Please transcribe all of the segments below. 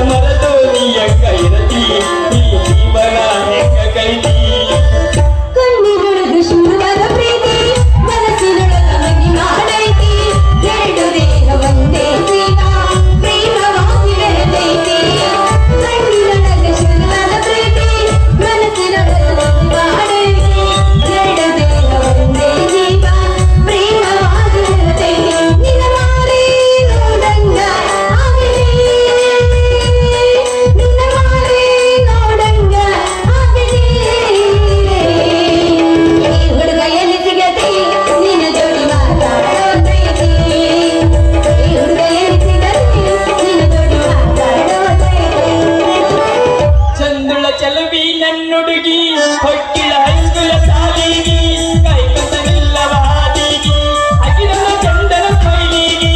ಮರೆತು ನೀಯ ಕೈರತಿ ಈ ಜೀವನ ಹೆಂಗ ಕೈದಿ ಕಣ್ಣಿನೊಳಗೆ ಶುರುವಾದ ಪ್ರೀತಿ ಮನಸ್ಸಿನೊಳಗೆ ಮಗಿ ಮಾಡೈತಿ ಎರಡು ದೇಹ ಒಂದೇ ಜೀವ ಪ್ರೇಮವಾಗಿ ಬೆರೆತೈತಿ ಕಣ್ಣಿನೊಳಗೆ ಶುರುವಾದ ಪ್ರೀತಿ ಮನಸ್ಸಿನೊಳಗೆ ಮಗಿ ಮಾಡೈತಿ ಎರಡು ದೇಹ ಒಂದೇ ಜೀವ ಪ್ರೇಮವಾಗಿ ಬೆರೆತೈತಿ ನಿನ್ನ ಮಾರಿ ನೋಡಂಗ ಆಗಲಿ ನಿನ್ನ ಮಾರಿ ನೋಡಂಗ ಆಗಲಿ ಹುಡುಗ ಎಲ್ಲಿ ಸಿಗತಿ ನಿನ್ನ ಜೋಡಿ ಮಾತಾಡೋದೈತಿ ಹುಡುಗ ಎಲ್ಲಿ ಸಿಗತಿ ನಿನ್ನ ಜೋಡಿ ಮಾತಾಡೋದೈತಿ ಚಂದುಳ ಚಲುವಿ ನನ್ನುಡುಗಿ ಹೊಕ್ಕಿಳ ಹೈಗುಲ ಸಾಲಿಗಿ ಕೈಕಸವಿಲ್ಲವ ಹಾದಿಗಿ ಅಗಿರಲ ಚಂದನ ಸ್ಮೈಲಿಗಿ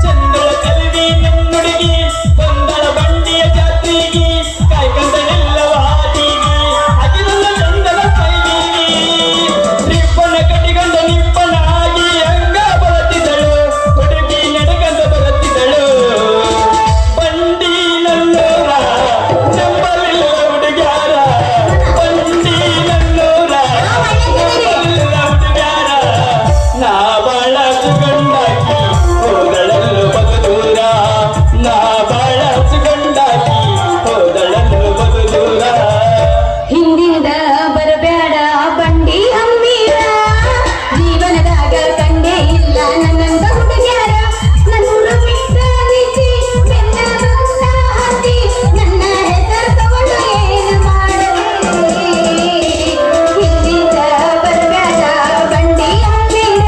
ಚಂದುಳ ಚಲುವಿ ನನ್ನುಡುಗಿ ಕೊಂದಳ ಬಂಡಿಯ ಜಾತ್ರೆಗಿ ಕೈಕಸವಿಲ್ಲವ ಹಾದಿಗಿ ಅಗಿರಲ ಚಂದನ ಸ್ಮೈಲಿಗಿ ನಿಪ್ಪನ ಕಟಿಗಂಡ ನಿಪ್ಪನ ಆಗಿ ಹಂಗ ಬರುತ್ತಿದ್ದಳು ಹುಡುಗಿ ನಡಗಂದ ಬರುತ್ತಿದ್ದಳು ಬಂಡಿ ನಲ್ಲೂರ ನಂಬಲಿಲ್ಲ ಹುಡುಗ್ಯಾರ ಬಂಡಿ ನಲ್ಲೂರ ನಂಬಲಿಲ್ಲ ಹುಡುಗ್ಯಾರ ನಾ ಬಾಳ ಸುಗಂಡಾಗಿ ಹೋದಳಲ್ಲು ಬದುದೂರ ನಾ ಬಾಳ ಸುಗಂಡಾಗಿ ಹೋದಳಲ್ಲು ಬದುದೂರ ಹಿಂದಿಂದ ಬರಬೇಡ ಬಂಡಿ ಅಂಬೀರ ಜೀವನದಾಗ ಕಂಡೇ ಇಲ್ಲ ನನ್ನಂತ ಹುಡುಗ್ಯಾರ ನನ್ನೂರ ಬಿಟ್ಟ ನಿಚ್ಚಿ ಬೆನ್ನ ಬಂದ ಹತ್ತಿ ನನ್ನ ಹೆಸರು ತಗೊಂಡು ಏನು ಮಾಡಲಿ ಹಿಂದಿಂದ ಬರಬೇಡ ಬಂಡಿ ಅಂಬೀರ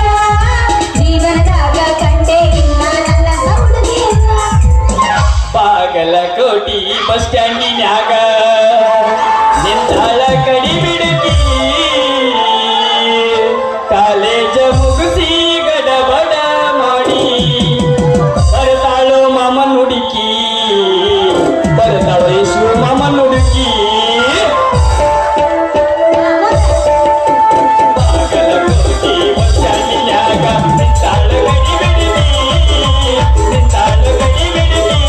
ಜೀವನದಾಗ ಕಂಡೇ ಇಲ್ಲ ನನ್ನಂತ ಹುಡುಗ್ಯಾರ ಬಾಗಲಕೋಟಿ ಬಸ್ ಸ್ಟ್ಯಾಂಡಿನ್ಯಾಗ ನಿಂತಾಳ ಕಡಿ ಬಿಡುಕಿ ಕಾಲೇಜ ಮುಗಿಸಿ ಗಡಬಡ ಮಾಡಿ ಬರ್ತಾಳೋ ಮಾಮನ್ ಹುಡುಕಿ ಬರ್ತಾಳೋ ಯೇಸು ಮಾಮನ್ ಹುಡುಕಿ ಬಾಗಲಕೋಟಿ ಬಸ್ ಸ್ಟ್ಯಾಂಡಿನ್ಯಾಗ ನಿಂತಾಳ ಕಡಿ ಬಿಡುಕಿ ನಿಂತಾಳ ಕಡಿ ಬಿಡುಕಿ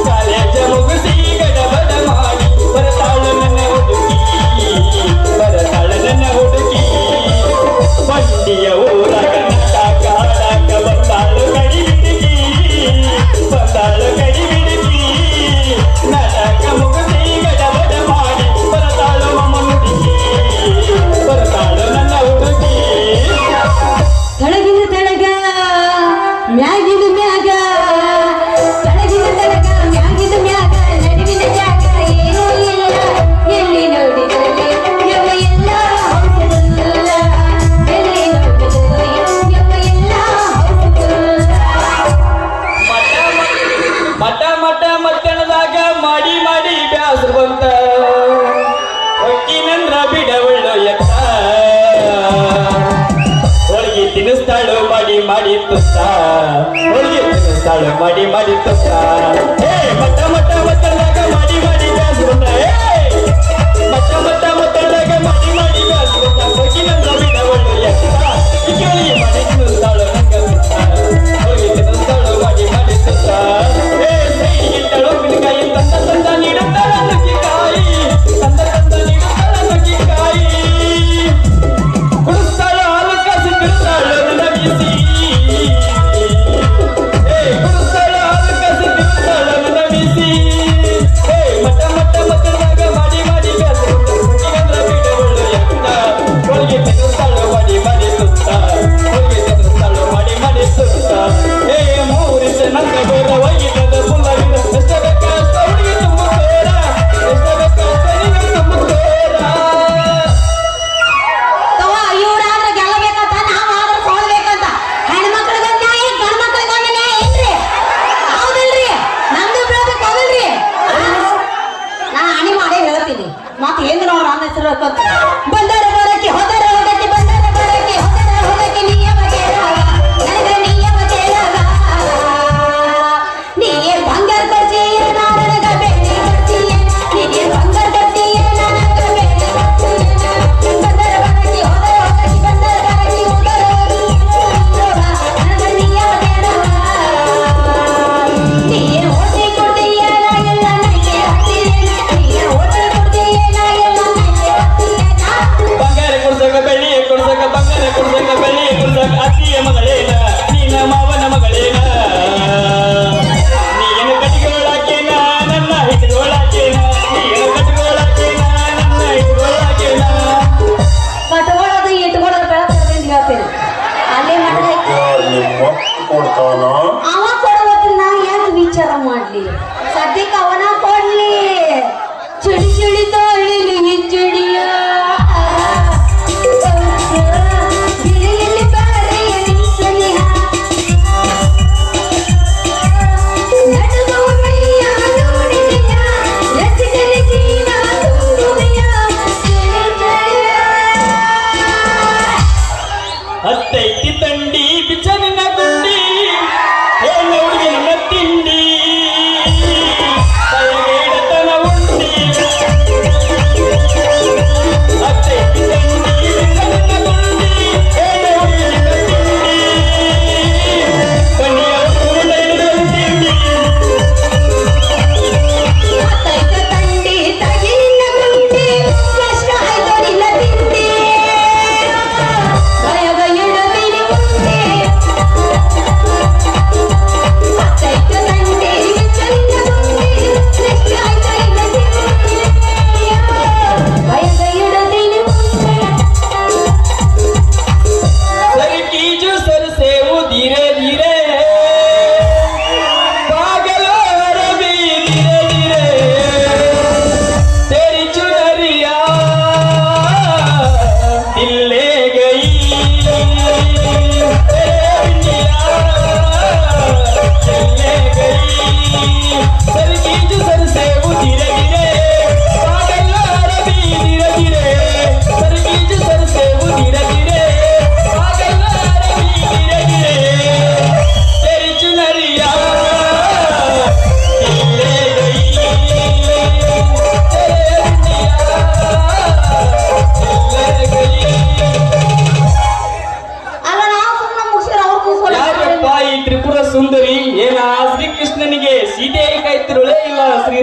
ಕಾಲೇಜ ಮುಗಿಸಿ ಗಡಬಡ ಮಾಡಿ ಬರ್ತಾಳು ನನ್ನ ಹುಡುಗಿ ಬರ್ತಾಳ ನನ್ನ ಹುಡುಗಿ ಬಂಡಿಯ ಊರಾಗ ನಾಟಕ ಆಡಾಕ ಬರ್ತಾಳು ಕಡಿ ಬಿಡುಗಿ ಬರ್ತಾಳು ಕಡಿ ಬಿಡುಗಿ ನಾಟಕ ಮುಗಿಸಿ ಗಡಬಡ ಮಾಡಿ ಬರ್ತಾಳು ಮಮ್ಮ ಹುಡುಗಿ ಬರ್ತಾಳು ನನ್ನ ಹುಡುಗಿ ತಳಗಿನ ತಳಗ ಮ್ಯಾಗಿನ ಮ್ಯಾಗ ತಳಗಿನ ತಳಗ ಮ್ಯಾಗಿನ ಮ್ಯಾಗ ನಡುವಿನ ಜಾಗ ಏನೂ ಇಲ್ಲ ಎಲ್ಲಿ ನೋಡಿದಲ್ಲಿ ಯವ ಎಲ್ಲ ಹೌಸಲ್ಲ ಎಲ್ಲಿ ನೋಡಿದಲ್ಲಿ ಯವ ಎಲ್ಲ ಹೌಸಲ್ಲ ಮಠ ಮಠ ಮಟ್ಟಣದಾಗ ಮಾಡಿ ಮಾಡಿ ಬ್ಯಾಸರು ಬಂತ ಹೊಟ್ಟಿನಂದ್ರ ಬಿಡವಳ್ಳು ಎತ್ತ ಹೋಳಿಗೆ ತಿನ್ನಿಸ್ತಾಳು ಮಾಡಿ ಮಾಡಿ ತುತ್ತ ಹೋಳಿಗೆ ತಿನ್ನಿಸ್ತಾಳು ಮಾಡಿ ಮಾಡಿ ತುತ್ತ ಹೇ ಮಠ ಮಠ ಮಟ್ಟಣದಾಗ ಮಾಡಿ ಮಾಡಿ ಬ್ಯಾಸರು ಬಂತ ಮಠ ಮಠ ಮಟ್ಟಣದಾಗ ಮಾಡಿ ಮಾಡಿ ಬ್ಯಾಸರು ಬಂತ ಹೊಟ್ಟಿನಂದ್ರ ಬಿಡವಳ್ಳು ಎತ್ತ ಹೋಳಿಗೆ ಮಾಡಿ ತಿನ್ನಿಸ್ತಾಳು ನಂಗ ತುತ್ತ ಹೋಳಿಗೆ ತಿನ್ನಿಸ್ತಾಳು ಮಾಡಿ ಮಾಡಿ ತುತ್ತ ಸೈಡಿಗಿಟ್ಟಳು ಪಿನಕಾಯಿ ತಂದ ತಂದ ನೀಡುತ್ತಾಳ ನುಗ್ಗಿಕಾಯಿ ತಂದ ತಂದ ನೀಡುತ್ತಾಳ ನುಗ್ಗಿಕಾಯಿ ಕುಡಿಸ್ತಾಳು ಹಾಲು ಕಾಸಿ ತಿರುತ್ತಾಳು ನನ್ನ ಬಿಸಿ ಕುಡಿಸ್ತಾಳು ಹಾಲು ಕಾಸಿ ತಿರುತ್ತಾಳು ನನ್ನ ಬಿಸಿ ಮಟ್ಟ ಮಟ್ಟ ಮಟ್ಟದಾಗ ಮಾಡಿ ಮಾಡಿ ಬ್ಯಾಸರು ಹುಟ್ಟಿಗಂದ್ರ ಬಿಡವಳ್ಳು ಎತ್ತ ಹೋಳಿಗೆ ತಿನ್ನಿಸ್ತಾಳು ಮಾಡಿ ಮಾಡಿ ತುತ್ತ ಹೋಳಿಗೆ ತಿನ್ನಿಸ್ತಾಳು ಮಾಡಿ ಮಾಡಿ ತುತ್ತ ಮೂರಿಸ ನಂಗ ಬೋದ ಒಯ್ಯಿಲ್ಲದ ಪುಲ್ಲವಿರ ಎಷ್ಟ ಬೇಕ ಅಷ್ಟ ಹುಡುಗಿ ತುಂಬುತ್ತೇರ ಎಷ್ಟ ಬೇಕ ಅಷ್ಟ ನಿನಗೆ ತುಂಬುತ್ತೇರ ತವ ಇವ್ರಾದ್ರೆ ಗೆಲ್ಲಬೇಕಂತ ನಾವು ಆದ್ರೆ ಸೋಲ್ಬೇಕಂತ ಹೆಣ್ಮಕ್ಳಿಗೆ ನ್ಯಾಯ ಗಂಡ ಮಕ್ಳಿಗೆ ನ್ಯಾಯ ಏನ್ರಿ ಹೌದಲ್ರಿ ನಮ್ದು ಬೀಳ್ಬೇಕು ಹೌದಲ್ರಿ ನಾ ಹಣಿ ಮಾಡೇ ಹೇಳ್ತೀನಿ ಮತ್ತೆ ಹೆಂಗ್ ನೋಡ್ರ ನನ್ನ ಹೆಸರು ಬಂದರೆ ಬರಕ್ಕೆ ಹೋದರೆ ಹೋಗಕ್ಕೆ ಬಂದರೆ ಬರಕ್ಕೆ ಹೋದರೆ ಹೋಗಕ್ಕೆ ನಿಯಮ ಕೇಳಾಗ ನನಗೆ ನಿಯಮ ಕೇಳಾಗ ನೀಯೇ ಬಂಗಾರ ಕೊಡ್ತೀಯ ನನಗ ಬೆಳ್ಳಿ ಕೊಡ್ತೀಯ ನೀಯೇ ಬಂಗಾರ ಕೊಡ್ತೀಯ ನನಗ ಬೆಳ್ಳಿ ಕೊಡ್ತೀಯ ಬಂದರೆ ಬರಕ್ಕೆ ಹೋದರೆ ಹೋಗಕ್ಕೆ ಬಂದರೆ ಬರಕ್ಕೆ ಹೋದರೆ ಹೋಗಕ್ಕೆ ನನಗ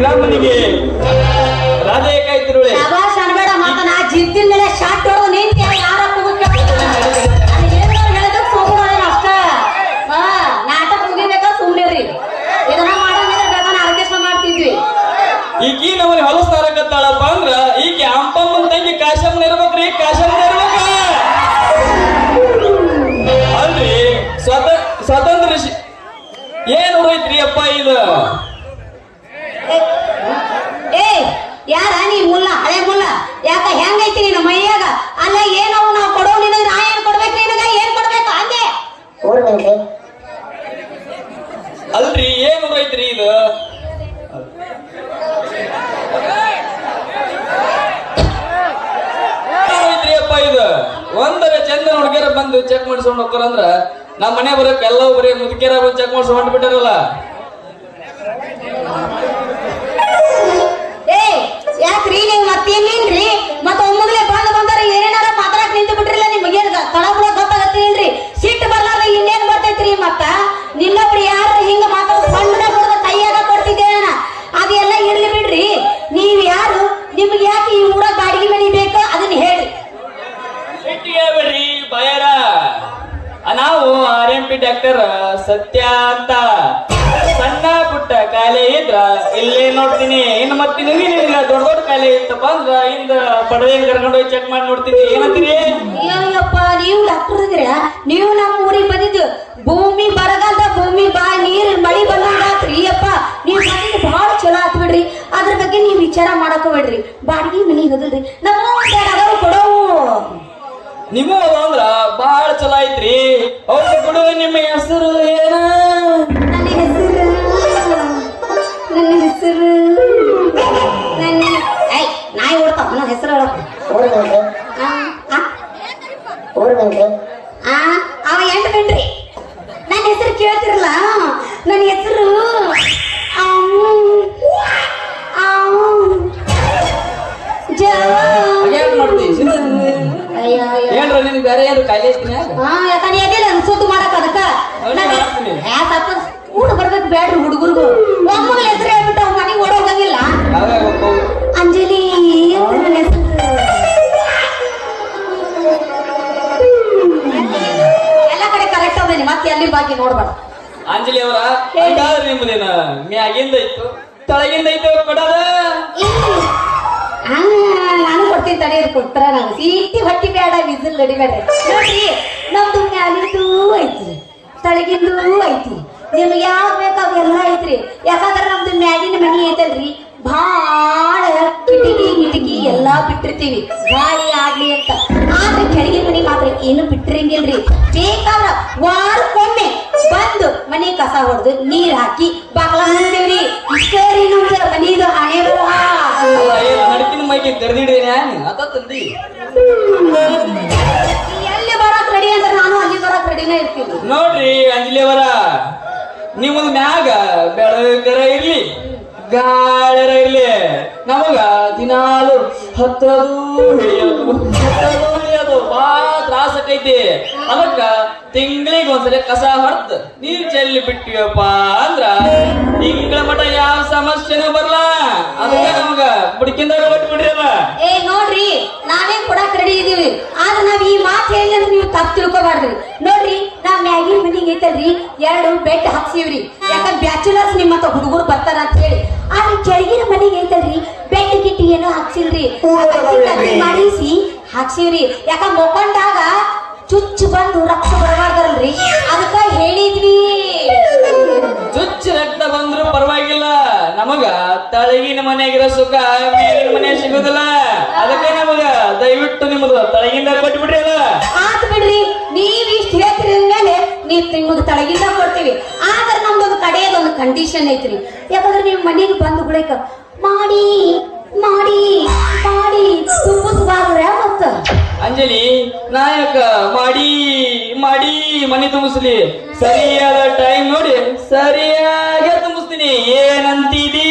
ಶ್ರೀರಾಮನಿಗೆ ರಾಧೆ ಕಾಯ್ತಿರುಳೆ ಶಬಾಷ್ ಅನ್ಬೇಡ ಮತ್ತ ನಾ ಜಿದ್ದಿನ ಮೇಲೆ ಶಾಟ್ ಹೊಡೆದು ನಿಂತಿ ಯಾರ ಹೇಳಿದ್ರೆ ಸುಮ್ಮನೆ ಅಷ್ಟ ನಾಟಕ ಮುಗಿಬೇಕಾ ಸುಮ್ಮನಿರಿ ಇದನ್ನ ಮಾಡೋದಿದ್ರೆ ಬೇಕಾದ್ರೆ ಆರ್ಕೆಸ್ಟ್ರಾ ಮಾಡ್ತಿದ್ವಿ ಈಕಿ ನಮ್ಮನೆ ಹೊಲಸ್ತಾರಕತ್ತಾಳಪ್ಪ ಅಂದ್ರ ಈಕೆ ಅಂಪಮ್ಮನ ತಂಗಿ ಕಾಶಮ್ಮನ ಇರ್ಬೇಕ್ರಿ ಕಾಶಮ್ಮನ ಇರ್ಬೇಕ ಅಲ್ರಿ ಸ್ವತಂತ್ರ ಏನ್ ಹೊರೈತ್ರಿ ಅಪ್ಪ ಇದು ಏ ಯಾರ ನೀ ಮುಲ್ಲ ಹಳೆ ಮುಲ್ಲ ಯಾಕ ಹೆಂಗೈತಿ ನಿನ್ನ ಮೈಯಾಗ ಅಲ್ಲ ಏನವು ನಾವು ಕೊಡೋ ನಿನಗ ನಾ ಏನ್ ಕೊಡ್ಬೇಕು ನಿನಗ ಏನ್ ಕೊಡ್ಬೇಕು ಹಂಗೆ ಅಲ್ರಿ ಏನ್ ಹೊರೈತ್ರಿ ಇದು ಅಪ್ಪ ಇದು ಒಂದರ ಚಂದ ಹುಡುಗಿಯರ ಬಂದು ಚೆಕ್ ಮಾಡಿಸ್ಕೊಂಡು ಹೋಗ್ತಾರಂದ್ರ ನಮ್ಮ ಮನೆ ಬರಕ್ ಎಲ್ಲ ಬರೀ ಮುದುಕಿಯರ ಬಂದು ಚೆಕ್ ಮಾಡಿಸ್ಕೊಂಡು ಹೊಂಟ್ಬಿಟ್ಟಾರಲ್ಲ ಏ ಯಾಕ್ರಿ ನೀವು ಮತ್ತೇನೇನ್ರಿ ಮತ್ತ ಒಮ್ಮಗಲೇ ಬಂದಾರ ಏನೇನಾರ ಮಾತಾಡಕ್ ನಿಂತು ಬಿಟ್ರಿಲ್ಲ ನಿಮ್ಗೆ ತಳಬುಳ ಗೊತ್ತಾಗತ್ತೇನ್ರಿ ಸಿಟ್ಟು ಬರ್ಲಾರ ಇನ್ನೇನ್ ಬರ್ತೈತ್ರಿ ಮತ್ತ ನಿನ್ನೊಬ್ರು ಯಾರ ಹಿಂಗ ಮಾತಾಡೋ ಸಣ್ಣ ಕೊಡದ ಕೈಯಾಗ ಕೊಡ್ತಿದ್ದೇನ ಅದೆಲ್ಲ ಇರ್ಲಿ ಬಿಡ್ರಿ ನೀವ್ ಯಾರು ನಿಮ್ಗೆ ಯಾಕೆ ಈ ಊರಾಗ ಬಾಡಿಗೆ ಮನಿ ಬೇಕು ಅದನ್ನ ಹೇಳ್ರಿ ಸಿಟ್ಟಿಗೆ ಬಿಡ್ರಿ ಬಯರ ನಾವು RMP ಡಾಕ್ಟರ್ ಸತ್ಯ ಅಂತ ಸಣ್ಣ ಪುಟ್ಟ ಕಾಯಿಲೆ ಇದ್ರ ಇಲ್ಲೇ ನೋಡ್ತೀನಿ ಇನ್ನು ಮತ್ತೆ ನಿನಗ ದೊಡ್ಡ ದೊಡ್ಡ ಕಾಯಿಲೆ ಇತ್ತಪ್ಪ ಅಂದ್ರ ಇಂದ ಬಡವೆ ಕರ್ಕೊಂಡು ಹೋಗಿ ಚೆಕ್ ಮಾಡಿ ನೋಡ್ತೀನಿ ಏನಂತೀರಿ ಅಯ್ಯಪ್ಪ ನೀವು ಡಾಕ್ಟರ್ ಇದ್ದೀರ ನೀವು ನಮ್ಮ ಊರಿಗೆ ಬಂದಿದ್ದು ಭೂಮಿ ಬರಗಾಲದ ಭೂಮಿ ನೀರ್ ಮಳಿ ಬಂದಂಗಾತ್ರಿ ಅಪ್ಪ ನೀವು ಬಂದಿದ್ದು ಬಹಳ ಚಲೋ ಆತ್ ಬಿಡ್ರಿ ಅದ್ರ ಬಗ್ಗೆ ನೀವು ವಿಚಾರ ಮಾಡಕ್ ಬಿಡ್ರಿ ಬಾಡಿಗೆ ಮನಿ ಹೋದಲ್ರಿ ನಮ್ಮ ಕೊಡವು ನಿಮ್ಮ ಅಂದ್ರ ಬಹಳ ಚಲೋ ಐತ್ರಿ ಅವ್ರು ಕೊಡುವ ನಿಮ್ಮ ಹೆಸರು ಏನ ನನ್ನ ಹೆಸರು ನಾಯಿ ಓಡ್ತಾವ ನನ್ನ ಹೆಸರು ಅವ ಎಂಟು ಬಿಡ್ರಿ ನನ್ನ ಹೆಸರು ಕೇಳ್ತಿರಲ್ಲ ನನ್ನ ಹೆಸರು ಏನ್ರ ನಿನ್ ಬೇರೆ ಏನು ಕಾಯಿಲೆ ಯಾಕಂದ್ರೆ ಎದಿಲ್ಲ ಸುತ್ತು ಮಾಡಕ್ ಅದಕ್ಕ ಊಟ ಬರ್ಬೇಕು ಬೇಡ್ರಿ ಹುಡುಗರ್ಗು ಒಮ್ಮಗಳ ಹೆಸರು ಹೇಳ್ಬಿಟ್ಟು ಅವ್ನ ಮನೆಗೆ ಓಡೋಗಂಗಿಲ್ಲ ಅಂಜಲಿ ನನ್ನ ಹೆಸರು ಎಲ್ಲ ಕಡೆ ಕರೆಕ್ಟ್ ಅದೇನಿ ಮತ್ತೆ ಎಲ್ಲಿ ಬಾಕಿ ನೋಡ್ಬೇಡ ಅಂಜಲಿ ಅವರ ನಿಮ್ಮದೇನ ಮ್ಯಾಗಿಂದ ಇತ್ತು ತಳಗಿಂದ ಇತ್ತು ಕೊಡೋದ ನಾನು ಕೊಡ್ತೀನಿ ತಡೆ ಕೊಡ್ತಾರ ನಂಗೆ ಸೀಟಿ ಹೊಟ್ಟಿ ಬೇಡ ವಿಸಿಲ್ ನಡಿಬೇಡ್ರಿ ನೋಡಿ ನಮ್ದು ಮ್ಯಾಲಿಂದು ಐತ್ರಿ ತಳಗಿಂದು ಐತಿ ನಿಮ್ಗೆ ಯಾವ್ದು ಬೇಕು ಅವೆಲ್ಲ ಐತ್ರಿ ಯಾಕಂದ್ರೆ ನಮ್ದು ಮ್ಯಾಗಿನ ಮನಿ ಐತಲ್ರಿ ಭಾಳ ಕಿಟಕಿ ಎಲ್ಲಾ ಬಿಟ್ಟಿರ್ತೀವಿ ಗಾಳಿ ಆಡ್ಲಿ ಅಂತ ಆದ್ರೆ ಕೆಳಗಿನ ಮನಿ ಮಾತ್ರ ಏನು ಬಿಟ್ಟಿರಂಗಿಲ್ರಿ ಬೇಕಾದ್ರ ವಾರಕ್ಕೊಮ್ಮೆ ಬಂದು ಮನಿ ಕಸ ಹೊಡೆದು ನೀರ್ ಹಾಕಿ ಬಾಗ್ಲ ಮುಂದೇವ್ರಿ ಇಷ್ಟೇ ರೀ ನಮ್ದು ಮನಿದು ಹಣೆ ನಡಕಿನ ಮೈಗೆ ತೆರೆದಿಡೇನೆ ತಂದಿ ಎಲ್ಲಿ ಬರಕ್ ರೆಡಿ ಅಂದ್ರೆ ನಾನು ಅಲ್ಲಿ ಬರಕ್ ರೆಡಿನೇ ಇರ್ತೀನಿ ನೋಡ್ರಿ ಅಂಜಲಿ ಅವರ ನಿಮ್ಮದ್ ಮ್ಯಾಗ ಬೆಳಗರ ಇರ್ಲಿ ಗಾಳರ ಇರ್ಲಿ ನಮಗ ದಿನಾಲು ಹತ್ತದು ಹಿಡಿಯೋದು ಬಾಳ ತ್ರಾಸ ಆಕೈತಿ ಅದಕ್ಕ ತಿಂಗಳಿಗೆ ಒಂದ್ಸಲ ಕಸ ಹೊಡ್ದು ನೀರ್ ಚೆಲ್ಲಿ ಬಿಟ್ಟಿವಪ್ಪ ಅಂದ್ರ ತಿಂಗಳ ಮಟ ಯಾವ ಸಮಸ್ಯೆನೂ ಬರಲ್ಲ ಅದಕ್ಕ ನಮಗ ಬುಡಕಿಂದಾಗ ಬಿಟ್ಬಿಡ್ರಿ ಅಲ್ಲ ಏ ನೋಡ್ರಿ ನಾವೇ ಕೊಡಕ್ ರೆಡಿ ಇದೀವಿ ಆದ್ರೆ ನಾವ್ ಈ ಮಾತು ಹೇಳಿ ಅಂದ್ರೆ ನೀವು ತಪ್ಪು ತಿಳ್ಕೊಬಾರ್ದ್ರಿ ನೋಡ್ರಿ ನಾವ್ ಮ್ಯಾಗಿನ ಮನಿಗೆ ಐತಲ್ರಿ 2 ಬೆಡ್ ಹಾಕ್ಸಿವ್ರಿ ಯಾಕಂದ್ರೆ ಬ್ಯಾಚುಲರ್ಸ್ ನಿಮ್ಮಂತ ಹುಡುಗರು ಬರ್ತಾರ ಅಂತ ಹೇಳಿ ಆದ್ರೆ ಕೆಳಗಿನ ಮನಿಗೆ ಐತಲ್ರಿ ಬೆಡ್ ಗಿಟ್ಟಿ ಏನೋ ಹಾಕ್ಸಿಲ್ರಿ ಮಾಡಿಸಿ ಹಾಕ್ಸಿವ್ರಿ ಯಾಕ ಮೊಕೊಂಡಾಗ ಚುಚ್ಚು ಬಂದು ರಕ್ತ ಬರಬಾರ್ದಲ್ರಿ ಅದಕ್ಕ ಹೇಳಿದ್ವಿ ಚುಚ್ಚು ರಕ್ತ ಬಂದ್ರು ಪರವಾಗಿಲ್ಲ ನಮಗ ತಳಗಿನ ಮನೆಯಾಗಿರೋ ಸುಖ ಮೇಲಿನ ಮನೆ ಸಿಗುದಿಲ್ಲ ಅದಕ್ಕೆ ನಮಗ ದಯವಿಟ್ಟು ನಿಮ್ಮದು ತಳಗಿಂದ ಕೊಟ್ಬಿಡ್ರಿ ಅಲ್ಲ ಆತ್ ಬಿಡ್ರಿ ನೀವ್ ಇಷ್ಟ ಹೇಳ್ತಿರ ಮೇಲೆ ನೀವ್ ನಿಮಗ್ ತಳಗಿಂದ ಕೊಡ್ತೀವಿ ಆದ್ರೆ ನಮ್ದೊಂದು ಕಡೆಯದೊಂದು ಕಂಡೀಷನ್ ಐತ್ರಿ ಯಾಕಂದ್ರೆ ನೀವು ಮನೆಗೆ ಬಂದು ಗುಳಕ ಮಾಡಿ ಮಾಡಿ ಮಾಡಿ ತುಂಬಿಸ್ಬಾರ್ದ್ರೆ ಮತ್ತ ಅಂಜಲಿ ನಾಯಕ ಮಾಡಿ ಮಾಡಿ ಮನೆ ತುಂಬಿಸ್ಲಿ ಸರಿಯಾದ ಟೈಮ್ ನೋಡಿ ಸರಿಯಾಗಿ ತುಂಬಿಸ್ತೀನಿ ಏನಂತೀವಿ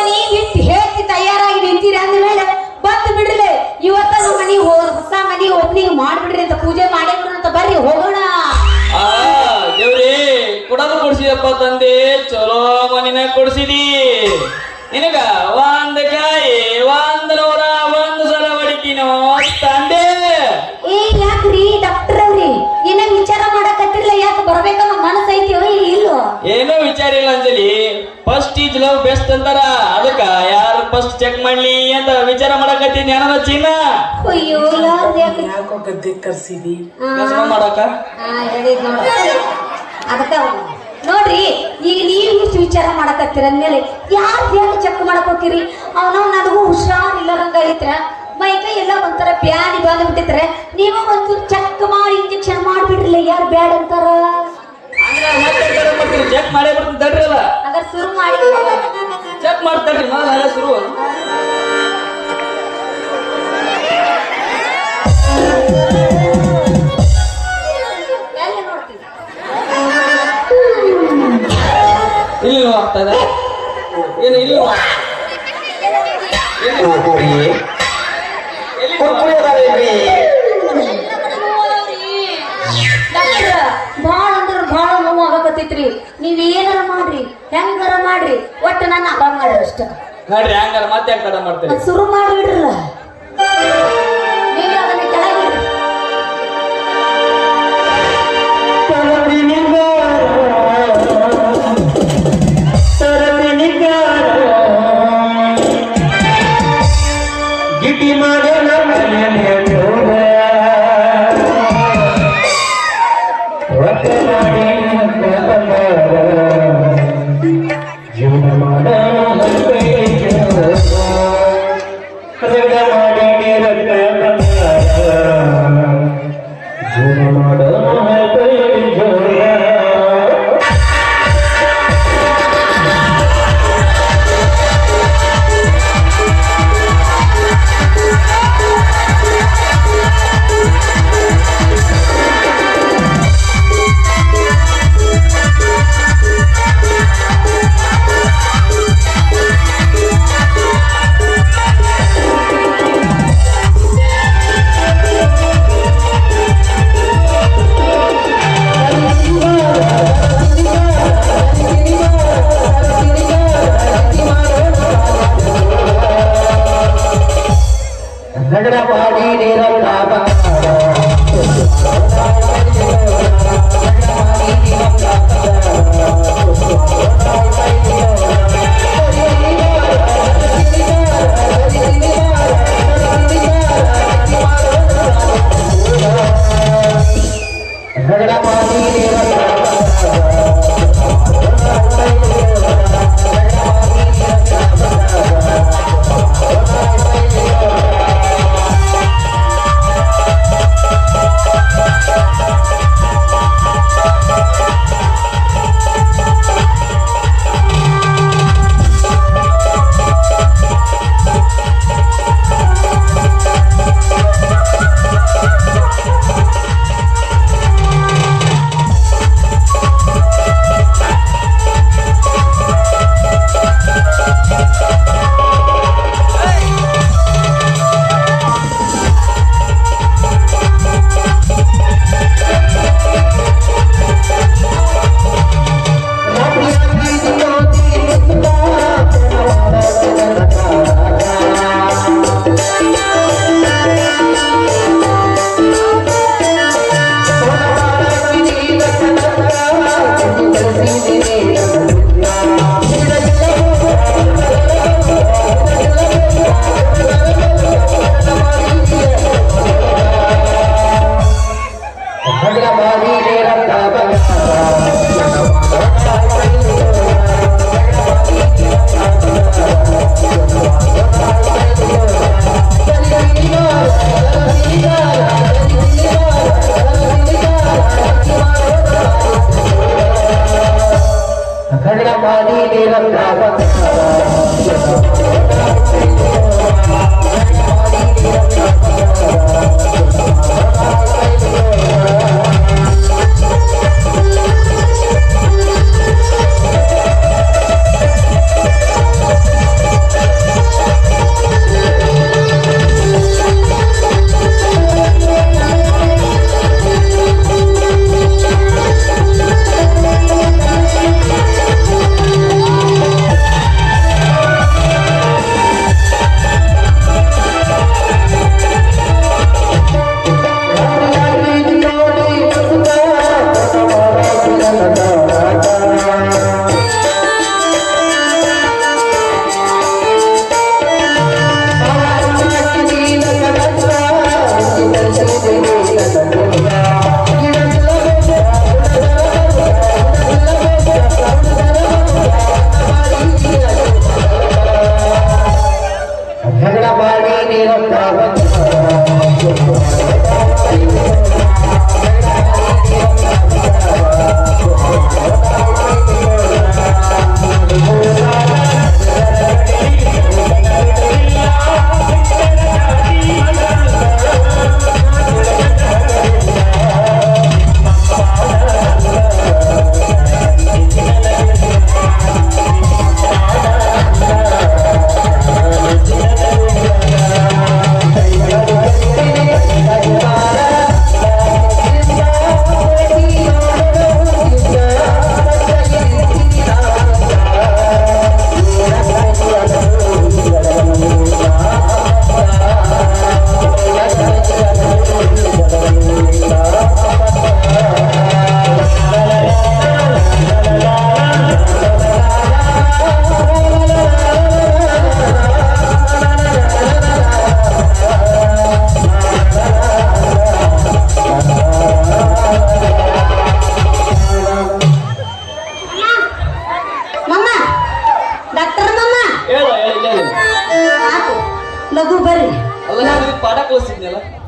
ನೀವ್ ಇಟ್ಟು ಹೇಳ್ತಿ ತಯಾರಾಗಿ ನಿಂತೀರಿ ಅಂದ್ಮೇಲೆ ಬಂದು ಬಿಡ್ರಿ ಇವತ್ತ ನಮ್ಮ ಮನಿ ಹೊಸ ಮನಿ ಓಪನಿಂಗ್ ಮಾಡ್ಬಿಡ್ರಿ ಅಂತ ಪೂಜೆ ಮಾಡೇ ಬಿಡ್ರಿ ಅಂತ ಬರ್ರಿ ಹೋಗೋಣ ದೇವ್ರಿ ಕೊಡೋದು ಕೊಡ್ಸಿದಪ್ಪ ತಂದೆ ಚಲೋ ಮನಿನ ಕೊಡ್ಸಿದಿ ನಿನಗ ಒಂದ್ ಕಾಯಿ 101 ಸಲ ಹೊಡಿತೀನೋ ತಂದೆ. ಏ ಯಾಕ್ರಿ ಡಾಕ್ಟರ್ ಅವ್ರಿ ಏನ ವಿಚಾರ ಮಾಡಕತ್ತಿರ್ಲ ಯಾಕೆ ಬರ್ಬೇಕನ್ನೋ ಮನಸ್ಸೈತಿ ಇಲ್ಲೋ? ಏನೋ ವಿಚಾರ ಇಲ್ಲ Anjali. First is love best ಅಂತಾರ, ಅದಕ್ಕ ಯಾರು ಫಸ್ಟ್ ಚೆಕ್ ಮಾಡ್ಲಿ ಅಂತ ವಿಚಾರ ಮಾಡಕತ್ತೀನಿ ಅನ್ನೋದ ಚಿನ್ನ. ಅಯ್ಯೋ ಯಾರು ಯಾಕೆ ಯಾಕೋ ಗದ್ದೆ ಕರ್ಸಿದಿ ಮಾಡಕ ಹೇಳಿದ್ ನೋಡ ಅದಕ್ಕ ನೋಡ್ರಿ ಈಗ ನೀವು ಇಷ್ಟು ವಿಚಾರ ಮಾಡಕತ್ತೀರ ಅಂದ್ಮೇಲೆ ಯಾರು ಯಾಕೆ ಚೆಕ್ ಮಾಡಕ್ ಹೋಗಿರಿ? ಅವನವ್ ನನಗೂ ಹುಷಾರಿಲ್ಲರಂಗ ಐತ್ರ ಮೈಕೈ ಎಲ್ಲ ಒಂಥರ ಬ್ಯಾನಿ ಬಂದ್ಬಿಟ್ಟಿದ್ರೆ ನೀವು ಒಂಚೂರು ಚೆಕ್ ಮಾಡಿ ಇಂಜೆಕ್ಷನ್ ಮಾಡ್ಬಿಡ್ರಿಲ್ಲ. ಯಾರು ಬ್ಯಾಡ್ ಅಂತಾರ? ಚೆಕ್ ಮಾಡೇ ಬಿಡ್ತೀನಿ ತಡ್ರಿ. ಅಲ್ಲ ಹಾಗಾದ್ರೆ ಶುರು ಮಾಡಿ ಚೆಕ್ ಮಾಡ್ತಾಡ್ರಿ ಶುರು. ಎಲ್ಲ ನೋಡ್ತೀನಿ. ಇಲ್ಲಿ ಆಗ್ತಾ ಇದೆ ಏನು? ಇಲ್ಲಿ ಭಾಳ ಅಂದ್ರ ಭಾಳ ನೋವು ಆಗಕತ್ತೈತ್ರಿ. ನೀವ್ ಏನಾರ ಮಾಡ್ರಿ ಹೆಂಗಾರ ಮಾಡ್ರಿ ಒಟ್ಟು ನನ್ನ ಅಗ ಮಾಡ್ರಿ ಅಷ್ಟ. ನೋಡ್ರಿ ಹಂಗಾರ ಮತ್ತೆ ಯಾಕೆ ತಡ ಮಾಡ್ತೀರಿ? ಶುರು ಮಾಡಿಬಿಡ್ರಲ್ಲ ನೀವು ಅದನ್ನ ಕೆಳಗಿಡ್ರಿ.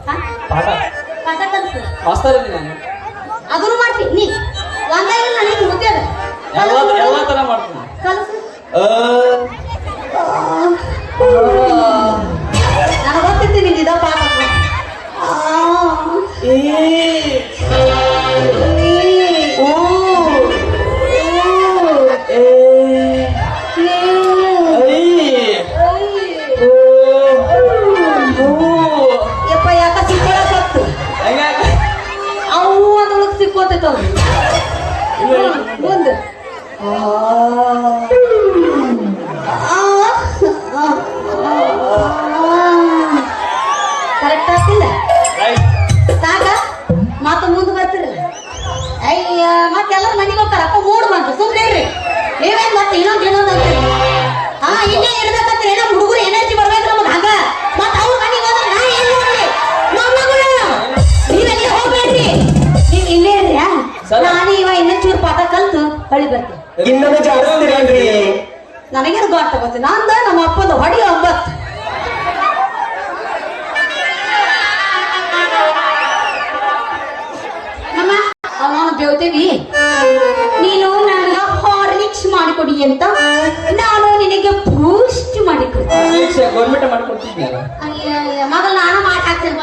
ಪಾಠ ಪಾಠ ಕಲ್ಸು ಮಾಸ್ತರ್ ಇದ್ದೀನಿ ನಾನು. ಅದನ್ನು ಮಾಡ್ತೀನಿ ನೀ ಒಂದೇ ಇಲ್ಲ ನಿನ್ ಮುದ್ದೆ ಅದ ಎಲ್ಲ ತರ ಮಾಡ್ತೀನಿ. ಕಲಸು ಆ, ನಾನು ಗೊತ್ತಿರ್ತೀನಿ ನಿಜ ಪಾಠ ಏ, ಓ, ಏ, ಐ, ಓ, ಓ. ಯಪ್ಪ ಯಾಕ ಸಿಕ್ಕೊಳಕತ್ತು ಹಂಗಾಗ ಅವು ಅದೊಳಗೆ ಸಿಕ್ಕೋತೈತ ಮುಂದೆ ಕರೆಕ್ಟ್ ಆಗ್ತಿಲ್ಲ ರೈಟ್. ಸಾಕ ಮತ್ತ ಮುಂದೆ ಬರ್ತಿರಲ್ಲ ಅಯ್ಯ ಮತ್ತೆಲ್ಲರೂ ಮನೆಗೆ ಹೋಗ್ತಾರ ಅಪ್ಪ ಮೂಡ್ ಬಂತು ಸುಮ್ಮನೆ ಇರ್ರಿ ನೀವೇನ್ ಮತ್ತೆ ಇನ್ನೊಂದು ಅಂತೀರಿ ಹಾ ಇಲ್ಲೇ ಇರ್ಬೇಕಂತ ಏನೋ ಹುಡುಗರು ಎನರ್ಜಿ ಬರ್ಬೇಕು ನಮಗ್ ಹಂಗ ಮತ್ತ ಅವ್ರ ಮನೆಗೆ ಹೋದ್ರೆ ನಾ ಏನ್ ನೋಡ್ರಿ ಮೊಮ್ಮಗಳು ನೀವೆಲ್ಲಿ ಹೋಗ್ಬೇಡ್ರಿ ನೀವ್ ಇಲ್ಲೇ ಇರ್ರಿ ನಾನು ಇನ್ನೂ ಚೂರು ಪಾಠ ಕಲ್ತು ಹೊಳಿ ಬರ್ತೀನಿ ಇನ್ನೊಂದು ಜಾಸ್ತಿ ಇರಲ್ರಿ. ನನಗೇನು ಗಾಟ್ ತಗೋತೀನಿ ನಂದ ನಮ್ಮ ಅಪ್ಪಂದ ಹೊಡಿ 9 ನಮ್ಮ ಅವನ ಬೇವ್ತೇವಿ ನೀನು ನನಗ ಹಾರ್ಲಿಕ್ಸ್ ಮಾಡಿಕೊಡಿ ಅಂತ ನಾನು ನಿನಗೆ ಬೂಸ್ಟ್ ಮಾಡಿಕೊಡ್ತೀನಿ ಗೌರ್ಮೆಂಟ್ ಮಾಡ್ಕೊಡ್ತಿದ್ನಲ್ಲ. ಮೊದಲು ನಾನು ಮಾಡಿ ಹಾಕ್ತೀನಿ